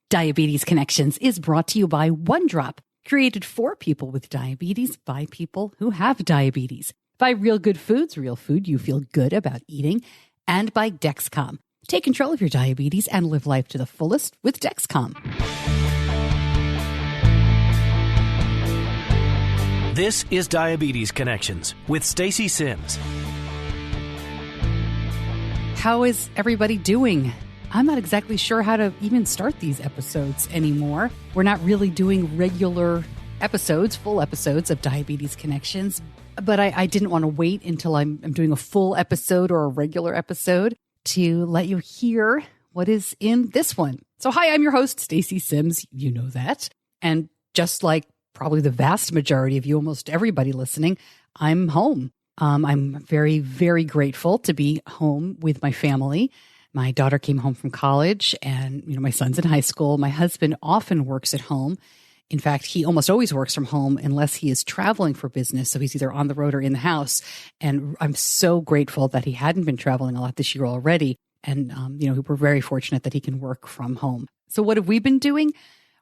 Diabetes Connections is brought to you by One Drop, created for people with diabetes by people who have diabetes. By Real Good Foods, real food you feel good about eating. And by Dexcom. Take control of your diabetes and live life to the fullest with Dexcom. This is Diabetes Connections with Stacey Sims. How is everybody doing? I'm not exactly sure how to even start these episodes anymore. We're not really doing regular episodes, full episodes of Diabetes Connections, but I didn't want to wait until I'm doing a full episode or a regular episode to let you hear what is in this one. So hi, I'm your host, Stacey Sims. You know that. And just like probably the vast majority of you, almost everybody listening, I'm home. I'm very, very grateful to be home with my family. My daughter came home from college and, my son's in high school. My husband often works at home. In fact, he almost always works from home unless he is traveling for business. So he's either on the road or in the house. And I'm so grateful that he hadn't been traveling a lot this year already. And, we're very fortunate that he can work from home. So what have we been doing?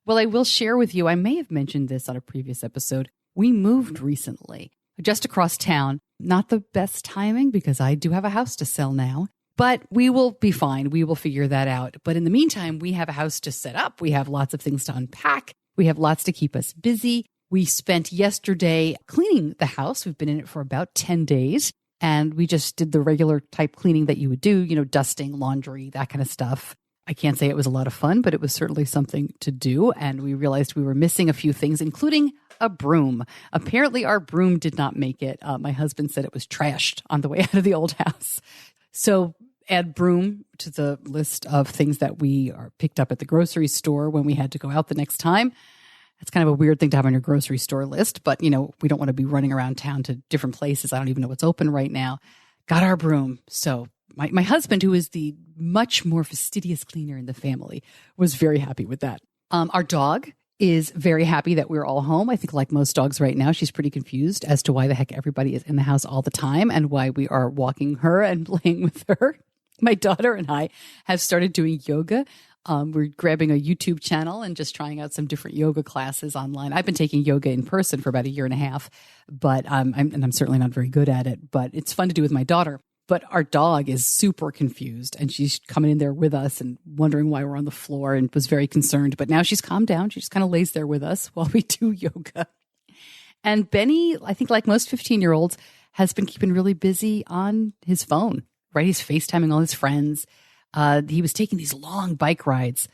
Well, I will share with you, I may have mentioned this on a previous episode. We moved recently just across town. Not the best timing because I do have a house to sell now. But we will be fine. We will figure that out. But in the meantime, we have a house to set up. We have lots of things to unpack. We have lots to keep us busy. We spent yesterday cleaning the house. We've been in it for about 10 days. And we just did the regular type cleaning that you would do, dusting, laundry, that kind of stuff. I can't say it was a lot of fun, but it was certainly something to do. And we realized we were missing a few things, including a broom. Apparently, our broom did not make it. My husband said it was trashed on the way out of the old house. So add broom to the list of things that we are picked up at the grocery store when we had to go out the next time. That's kind of a weird thing to have on your grocery store list, but we don't want to be running around town to different places. I don't even know what's open right now. Got our broom. So my husband, who is the much more fastidious cleaner in the family, was very happy with that. Our dog is very happy that we're all home. I think like most dogs right now, she's pretty confused as to why the heck everybody is in the house all the time and why we are walking her and playing with her. My daughter and I have started doing yoga. We're grabbing a YouTube channel and just trying out some different yoga classes online. I've been taking yoga in person for about a year and a half, but I'm certainly not very good at it, but it's fun to do with my daughter. But our dog is super confused and she's coming in there with us and wondering why we're on the floor and was very concerned. But now she's calmed down. She just kind of lays there with us while we do yoga. And Benny, I think like most 15-year-olds, has been keeping really busy on his phone. Right, he's FaceTiming all his friends. He was taking these long bike rides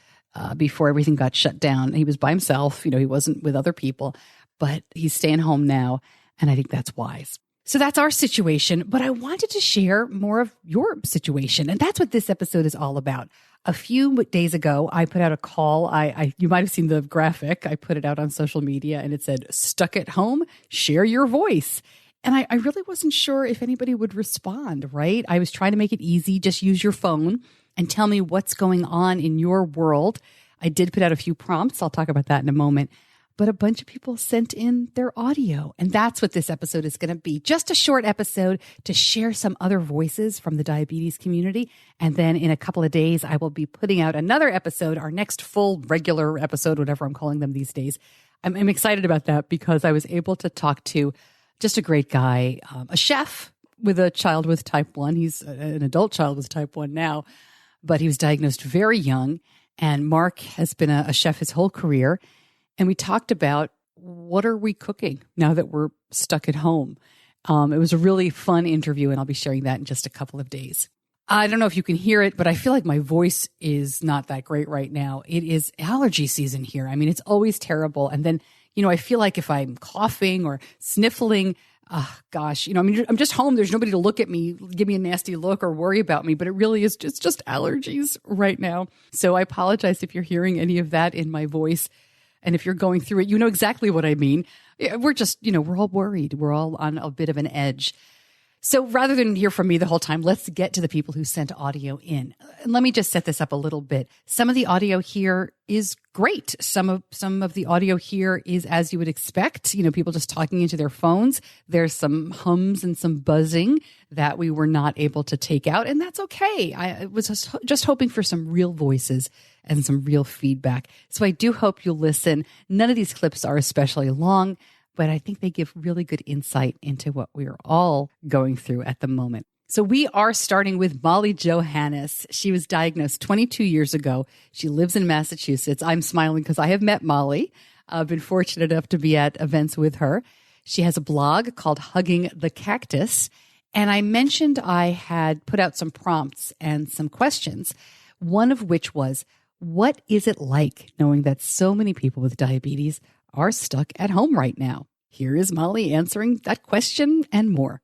before everything got shut down. He was by himself. He wasn't with other people, but he's staying home now. And I think that's wise. So that's our situation. But I wanted to share more of your situation. And that's what this episode is all about. A few days ago, I put out a call. You might have seen the graphic. I put it out on social media and it said, "Stuck at home, share your voice." And I really wasn't sure if anybody would respond, right? I was trying to make it easy. Just use your phone and tell me what's going on in your world. I did put out a few prompts. I'll talk about that in a moment. But a bunch of people sent in their audio. And that's what this episode is going to be. Just a short episode to share some other voices from the diabetes community. And then in a couple of days, I will be putting out another episode, our next full regular episode, whatever I'm calling them these days. I'm excited about that because I was able to talk to just a great guy, a chef with a child with type 1. He's an adult child with type 1 now, but he was diagnosed very young. And Mark has been a chef his whole career. And we talked about what are we cooking now that we're stuck at home. It was a really fun interview, and I'll be sharing that in just a couple of days. I don't know if you can hear it, but I feel like my voice is not that great right now. It is allergy season here. I mean, it's always terrible. And then I feel like if I'm coughing or sniffling, I'm just home. There's nobody to look at me, give me a nasty look or worry about me, but it really is just allergies right now. So I apologize if you're hearing any of that in my voice. And if you're going through it, you know exactly what I mean. We're just, we're all worried. We're all on a bit of an edge. So rather than hear from me the whole time, let's get to the people who sent audio in. And let me just set this up a little bit. Some of the audio here is great. Some of the audio here is as you would expect, people just talking into their phones. There's some hums and some buzzing that we were not able to take out, and that's okay. I was just hoping for some real voices and some real feedback. So I do hope you'll listen. None of these clips are especially long, but I think they give really good insight into what we're all going through at the moment. So we are starting with Molly Johannes. She was diagnosed 22 years ago. She lives in Massachusetts. I'm smiling because I have met Molly. I've been fortunate enough to be at events with her. She has a blog called Hugging the Cactus. And I mentioned I had put out some prompts and some questions, one of which was, what is it like knowing that so many people with diabetes are stuck at home right now? Here is Molly answering that question and more.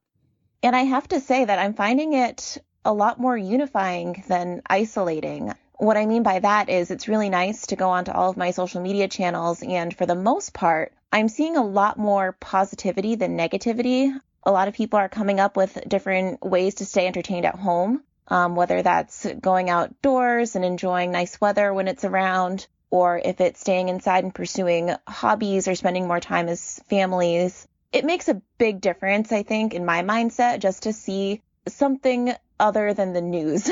And I have to say that I'm finding it a lot more unifying than isolating. What I mean by that is it's really nice to go onto all of my social media channels, and for the most part, I'm seeing a lot more positivity than negativity. A lot of people are coming up with different ways to stay entertained at home, whether that's going outdoors and enjoying nice weather when it's around, or if it's staying inside and pursuing hobbies or spending more time as families. It makes a big difference, I think, in my mindset just to see something other than the news.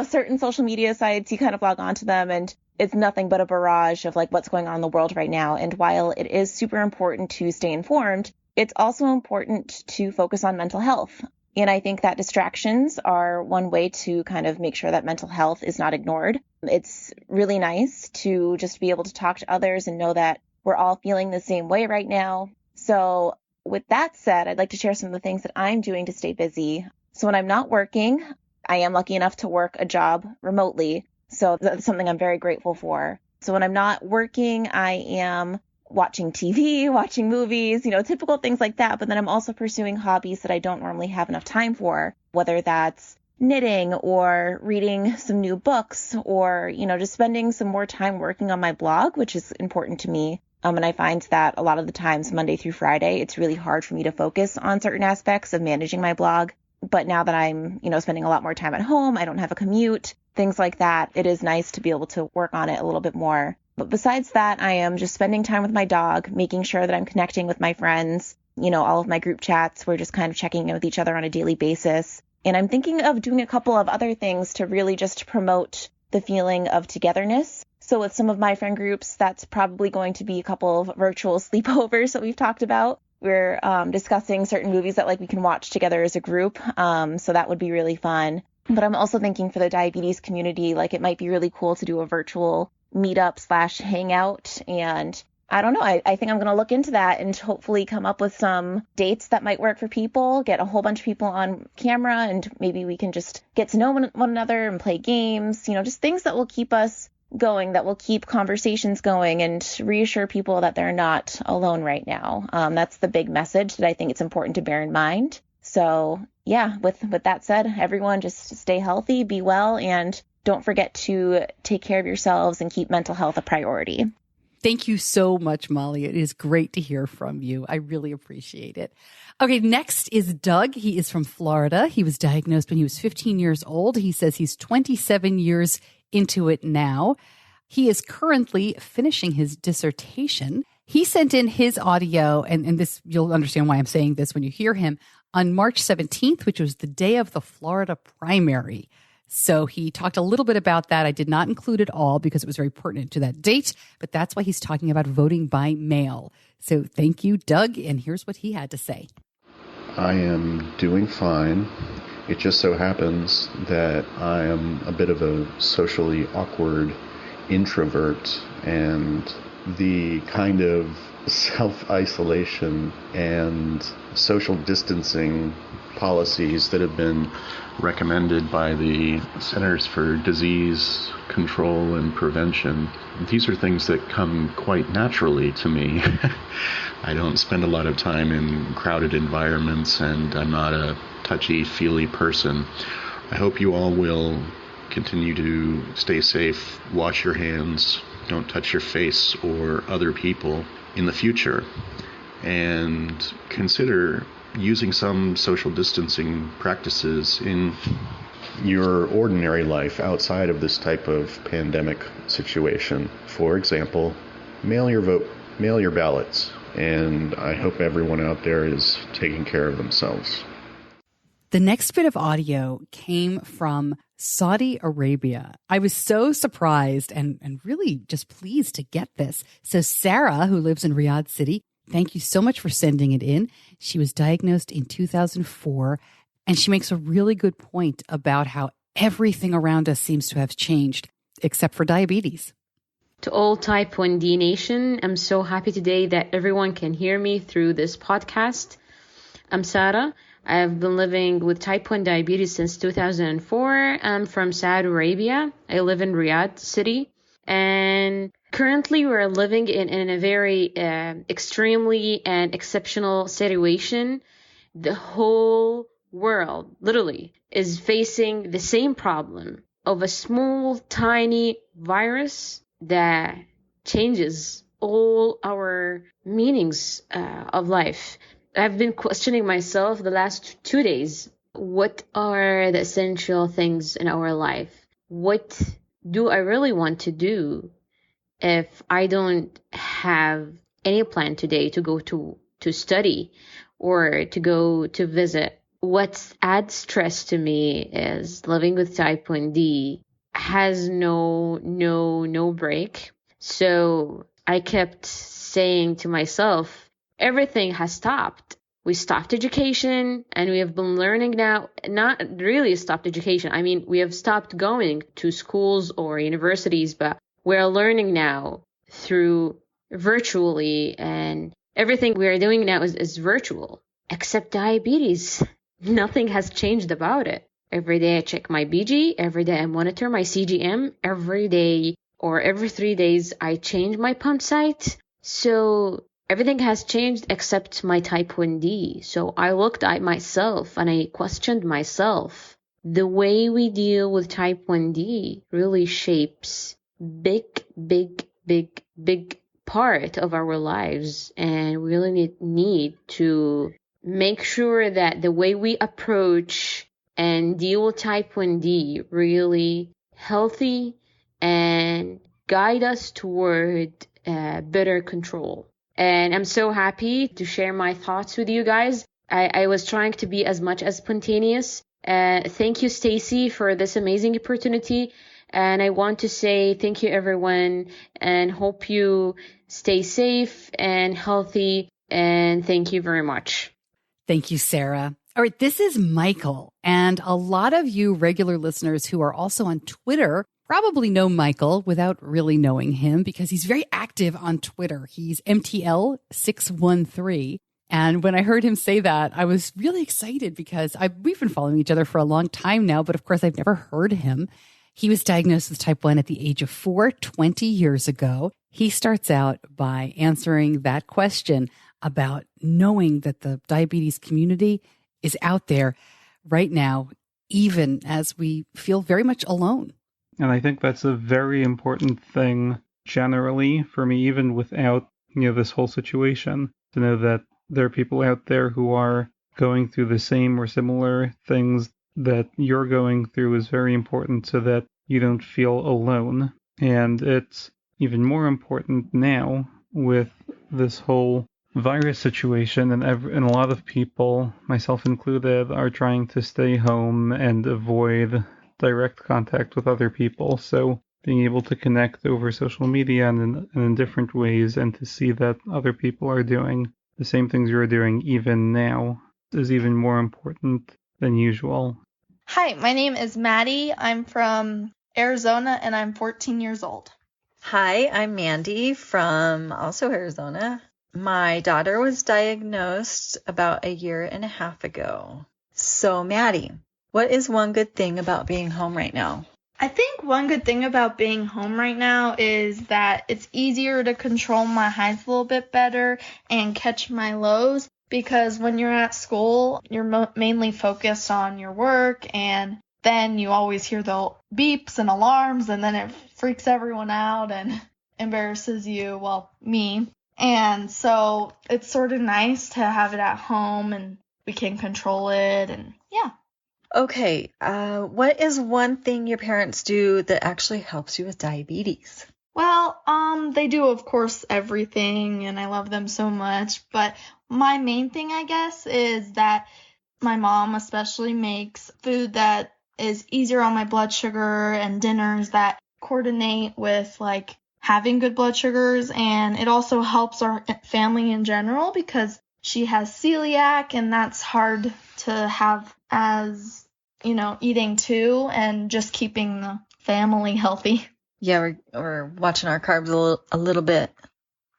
Certain social media sites, you kind of log onto them and it's nothing but a barrage of what's going on in the world right now. And while it is super important to stay informed, it's also important to focus on mental health. And I think that distractions are one way to kind of make sure that mental health is not ignored. It's really nice to just be able to talk to others and know that we're all feeling the same way right now. So with that said, I'd like to share some of the things that I'm doing to stay busy. So when I'm not working, I am lucky enough to work a job remotely. So that's something I'm very grateful for. So when I'm not working, I am watching TV, watching movies, typical things like that. But then I'm also pursuing hobbies that I don't normally have enough time for, whether that's knitting or reading some new books or, just spending some more time working on my blog, which is important to me. And I find that a lot of the times, Monday through Friday, it's really hard for me to focus on certain aspects of managing my blog. But now that I'm, spending a lot more time at home, I don't have a commute, things like that, it is nice to be able to work on it a little bit more. But besides that, I am just spending time with my dog, making sure that I'm connecting with my friends, all of my group chats. We're just kind of checking in with each other on a daily basis. And I'm thinking of doing a couple of other things to really just promote the feeling of togetherness. So with some of my friend groups, that's probably going to be a couple of virtual sleepovers that we've talked about. We're discussing certain movies that we can watch together as a group. So that would be really fun. But I'm also thinking for the diabetes community, it might be really cool to do a virtual meetup/hangout. And I don't know, I think I'm going to look into that and hopefully come up with some dates that might work for people, get a whole bunch of people on camera, and maybe we can just get to know one another and play games, just things that will keep us going, that will keep conversations going and reassure people that they're not alone right now. That's the big message that I think it's important to bear in mind. So yeah, with that said, everyone just stay healthy, be well, and don't forget to take care of yourselves and keep mental health a priority. Thank you so much, Molly. It is great to hear from you. I really appreciate it. Okay, next is Doug. He is from Florida. He was diagnosed when he was 15 years old. He says he's 27 years into it now. He is currently finishing his dissertation. He sent in his audio, and this, you'll understand why I'm saying this when you hear him, on March 17th, which was the day of the Florida primary. So he talked a little bit about that. I did not include it all because it was very pertinent to that date, but that's why he's talking about voting by mail. So thank you, Doug, and here's what he had to say. I am doing fine. It just so happens that I am a bit of a socially awkward introvert, and the kind of self-isolation and social distancing policies that have been recommended by the Centers for Disease Control and Prevention, these are things that come quite naturally to me. I don't spend a lot of time in crowded environments, and I'm not a touchy-feely person. I hope you all will continue to stay safe, wash your hands, don't touch your face or other people in the future, and consider using some social distancing practices in your ordinary life outside of this type of pandemic situation. For example, mail your vote, mail your ballots, and I hope everyone out there is taking care of themselves. The next bit of audio came from Saudi Arabia. I was so surprised and really just pleased to get this. So Sarah, who lives in Riyadh City, thank you so much for sending it in. She was diagnosed in 2004, and she makes a really good point about how everything around us seems to have changed, except for diabetes. To all Type 1D Nation, I'm so happy today that everyone can hear me through this podcast. I'm Sarah. I've been living with type 1 diabetes since 2004. I'm from Saudi Arabia. I live in Riyadh City. And currently we're living in a very extremely and exceptional situation. The whole world, literally, is facing the same problem of a small, tiny virus that changes all our meanings of life. I've been questioning myself the last 2 days. What are the essential things in our life? What do I really want to do if I don't have any plan today to go to study or to go to visit? What adds stress to me is living with type 1D has no break. So I kept saying to myself, everything has stopped. We stopped education and we have been learning now, not really stopped education. I mean, we have stopped going to schools or universities, but we're learning now through virtually, and everything we are doing now is virtual, except diabetes. Nothing has changed about it. Every day I check my BG, every day I monitor my CGM, every day or every 3 days I change my pump site. So everything has changed except my type 1D. So I looked at myself and I questioned myself. The way we deal with type 1D really shapes big part of our lives, and we really need to make sure that the way we approach and deal with type 1D really healthy and guide us toward better control. And I'm so happy to share my thoughts with you guys. I was trying to be as much as spontaneous. Thank you, Stacey, for this amazing opportunity. And I want to say thank you, everyone, and hope you stay safe and healthy. And thank you very much. Thank you, Sarah. All right, this is Michael. And a lot of you regular listeners who are also on Twitter probably know Michael without really knowing him because he's very active on Twitter. He's MTL613. And when I heard him say that, I was really excited because we've been following each other for a long time now, but of course I've never heard him. He was diagnosed with type 1 at the age of 4, 20 years ago. He starts out by answering that question about knowing that the diabetes community is out there right now, even as we feel very much alone. And I think that's a very important thing generally for me, even without, this whole situation, to know that there are people out there who are going through the same or similar things that you're going through is very important so that you don't feel alone. And it's even more important now with this whole virus situation, and a lot of people, myself included, are trying to stay home and avoid direct contact with other people. So being able to connect over social media and in different ways and to see that other people are doing the same things you're doing even now is even more important than usual. Hi, my name is Maddie. I'm from Arizona and I'm 14 years old. Hi, I'm Mandy from also Arizona. My daughter was diagnosed about 1.5 years ago. So, Maddie, what is one good thing about being home right now? I think one good thing about being home right now is that it's easier to control my highs a little bit better and catch my lows, because when you're at school, you're mainly focused on your work, and then you always hear the beeps and alarms, and then it freaks everyone out and embarrasses you, well, me. And so it's sort of nice to have it at home and we can control it. And yeah. Okay, what is one thing your parents do that actually helps you with diabetes? Well, they do, of course, everything, and I love them so much. But my main thing, I guess, is that my mom especially makes food that is easier on my blood sugar and dinners that coordinate with like having good blood sugars. And it also helps our family in general because she has celiac, and that's hard to have as, eating too, and just keeping the family healthy. Yeah, we're watching our carbs a little bit.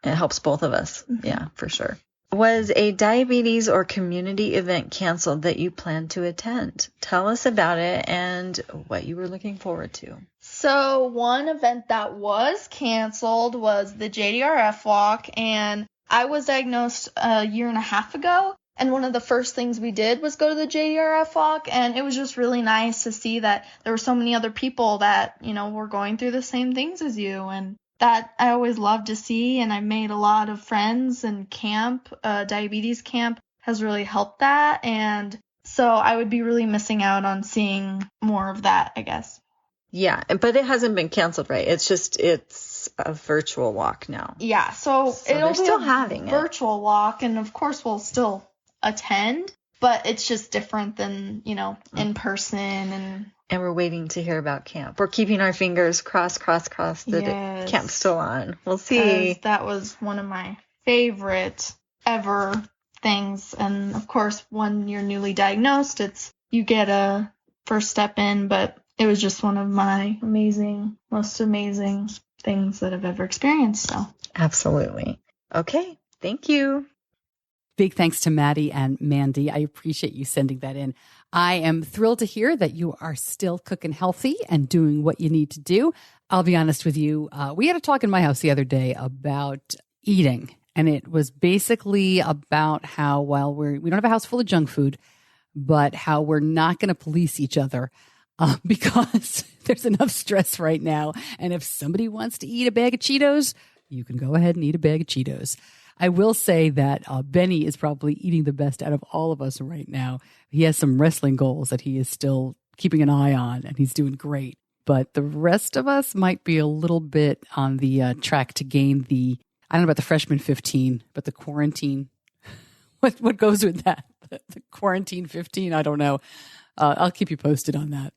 It helps both of us. Mm-hmm. Yeah, for sure. Was a diabetes or community event canceled that you planned to attend? Tell us about it and what you were looking forward to. So one event that was canceled was the JDRF walk, and I was diagnosed a year and a half ago. And one of the first things we did was go to the JDRF walk, and it was just really nice to see that there were so many other people that, were going through the same things as you. And that I always love to see, and I made a lot of friends, and diabetes camp has really helped that. And so I would be really missing out on seeing more of that, I guess. Yeah, but it hasn't been canceled, right? It's a virtual walk now. Yeah, so it'll be still having virtual walk, and of course we'll still attend, but it's just different than, in person. And we're waiting to hear about camp. We're keeping our fingers crossed that camp's still on. We'll see. That was one of my favorite ever things. And of course, when you're newly diagnosed, you get a first step in, but it was just one of my most amazing things that I've ever experienced. So absolutely. Okay. Thank you. Big thanks to Maddie and Mandy. I appreciate you sending that in. I am thrilled to hear that you are still cooking healthy and doing what you need to do. I'll be honest with you. We had a talk in my house the other day about eating, and it was basically about how while we don't have a house full of junk food, but how we're not going to police each other because there's enough stress right now. And if somebody wants to eat a bag of Cheetos, you can go ahead and eat a bag of Cheetos. I will say that Benny is probably eating the best out of all of us right now. He has some wrestling goals that he is still keeping an eye on, and he's doing great. But the rest of us might be a little bit on the track to gain I don't know about the freshman 15, but the quarantine. What goes with that? The quarantine 15? I don't know. I'll keep you posted on that.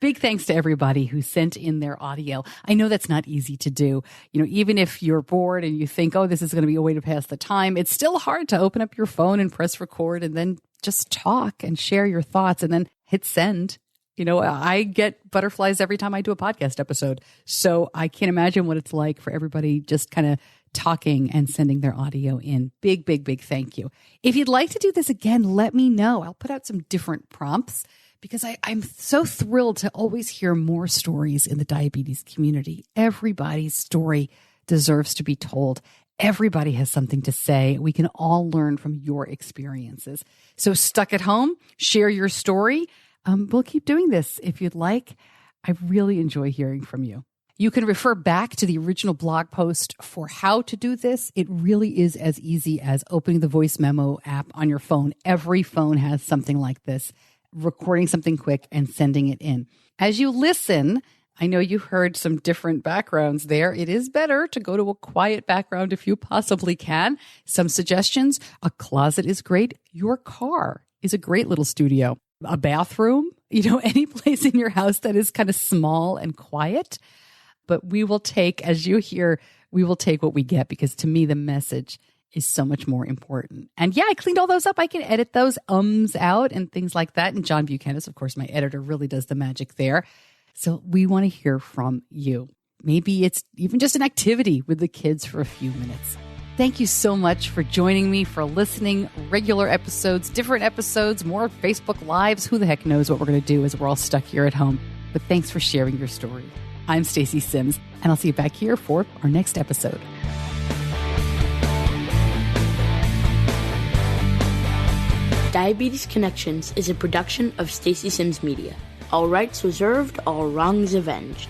Big thanks to everybody who sent in their audio. I know that's not easy to do. Even if you're bored and you think, oh, this is going to be a way to pass the time, it's still hard to open up your phone and press record and then just talk and share your thoughts and then hit send. I get butterflies every time I do a podcast episode. So I can't imagine what it's like for everybody just kind of talking and sending their audio in. Big, big, big thank you. If you'd like to do this again, let me know. I'll put out some different prompts, because I'm so thrilled to always hear more stories in the diabetes community. Everybody's story deserves to be told. Everybody has something to say. We can all learn from your experiences. So stuck at home, share your story. We'll keep doing this if you'd like. I really enjoy hearing from you. You can refer back to the original blog post for how to do this. It really is as easy as opening the voice memo app on your phone. Every phone has something like this. Recording something quick and sending it in. As you listen, I know you heard some different backgrounds there. It is better to go to a quiet background if you possibly can. Some suggestions: a closet is great. Your car is a great little studio. A bathroom, any place in your house that is kind of small and quiet. But we will take, as you hear, we will take what we get, because to me, the message is so much more important. And yeah, I cleaned all those up. I can edit those out and things like that. And John Buchanan, of course, my editor, really does the magic there. So we want to hear from you. Maybe it's even just an activity with the kids for a few minutes. Thank you so much for joining me, for listening. Regular episodes, different episodes, more Facebook Lives. Who the heck knows what we're going to do as we're all stuck here at home. But thanks for sharing your story. I'm Stacey Sims, and I'll see you back here for our next episode. Diabetes Connections is a production of Stacey Sims Media. All rights reserved, all wrongs avenged.